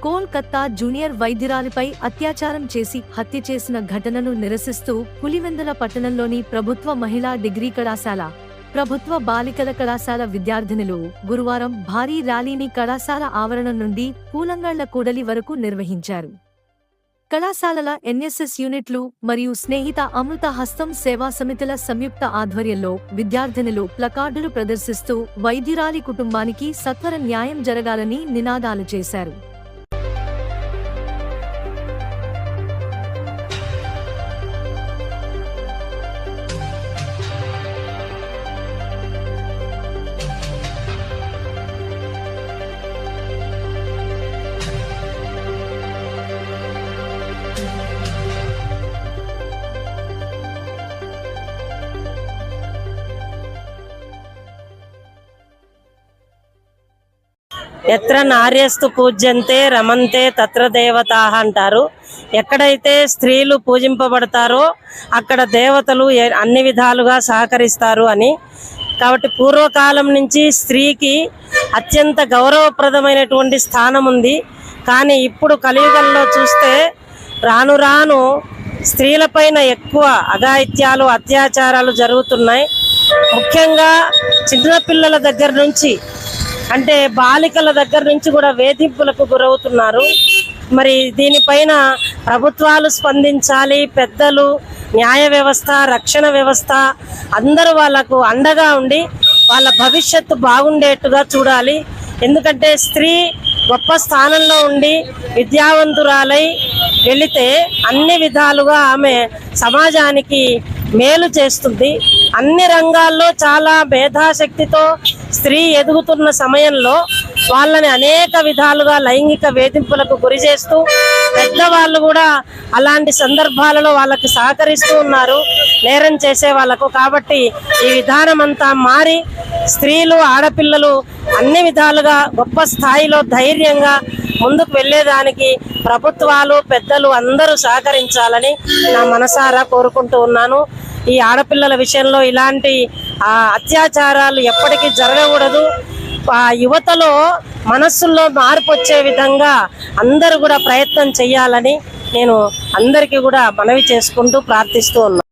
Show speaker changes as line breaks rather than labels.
Kolkata junior వైద్యురాలిపై అత్యాచారం చేసి హత్య చేసిన ఘటనను నిరసిస్తూ పులివెందుల పట్టణంలోని ప్రభుత్వ మహిళా డిగ్రీ కళాశాల, ప్రభుత్వ బాలికల కళాశాల విద్యార్థినులు గురువారం భారీ ర్యాలీని కళాశాల ఆవరణం నుండి పూలంగళ్ల కూడలి వరకు నిర్వహించారు. కళాశాలల ఎన్ఎస్ఎస్ యూనిట్లు మరియు స్నేహిత అమృత హస్తం సేవా సమితుల సంయుక్త ఆధ్వర్యంలో విద్యార్థినులు ప్లకార్డులు ప్రదర్శిస్తూ వైద్యురాలి కుటుంబానికి సత్వర న్యాయం జరగాలని నినాదాలు చేశారు.
ఎత్ర నార్యస్తు పూజ్యంతే రమంతే తత్ర దేవతాః అంటారు. ఎక్కడైతే స్త్రీలు పూజింపబడతారో అక్కడ దేవతలు అన్ని విధాలుగా సహకరిస్తారు అని. కాబట్టి పూర్వకాలం నుంచి స్త్రీకి అత్యంత గౌరవప్రదమైనటువంటి స్థానం ఉంది. కానీ ఇప్పుడు కలియుగంలో చూస్తే రాను రాను స్త్రీలపైన ఎక్కువ అఘాయిత్యాలు, అత్యాచారాలు జరుగుతున్నాయి. ముఖ్యంగా చిన్నపిల్లల దగ్గర నుంచి, అంటే బాలికల దగ్గర నుంచి కూడా వేధింపులకు గురవుతున్నారు. మరి దీనిపైన ప్రభుత్వాలు స్పందించాలి. పెద్దలు, న్యాయ వ్యవస్థ, రక్షణ వ్యవస్థ అందరూ వాళ్ళకు అండగా ఉండి వాళ్ళ భవిష్యత్తు బాగుండేట్టుగా చూడాలి. ఎందుకంటే స్త్రీ గొప్ప స్థానంలో ఉండి విద్యావంతురాలై వెళితే అన్ని విధాలుగా ఆమె సమాజానికి మేలు చేస్తుంది. అన్ని రంగాల్లో చాలా మేధాశక్తితో స్త్రీ ఎదుగుతున్న సమయంలో వాళ్ళని అనేక విధాలుగా లైంగిక వేధింపులకు గురి చేస్తూ పెద్దవాళ్ళు కూడా అలాంటి సందర్భాలలో వాళ్ళకి సహకరిస్తూ ఉన్నారు నేరం చేసే వాళ్ళకు. కాబట్టి ఈ విధానం అంతా మారి స్త్రీలు, ఆడపిల్లలు అన్ని విధాలుగా గొప్ప స్థాయిలో ధైర్యంగా ముందుకు వెళ్ళేదానికి ప్రభుత్వాలు, పెద్దలు అందరూ సహకరించాలని నా మనసారా కోరుకుంటూ ఉన్నాను. ఈ ఆడపిల్లల విషయంలో ఇలాంటి అత్యాచారాలు ఎప్పటికీ జరగకూడదు. యువతలో మనస్సుల్లో మార్పు వచ్చే విధంగా అందరూ కూడా ప్రయత్నం చేయాలని నేను అందరికీ కూడా మనవి చేసుకుంటూ ప్రార్థిస్తూ ఉన్నాను.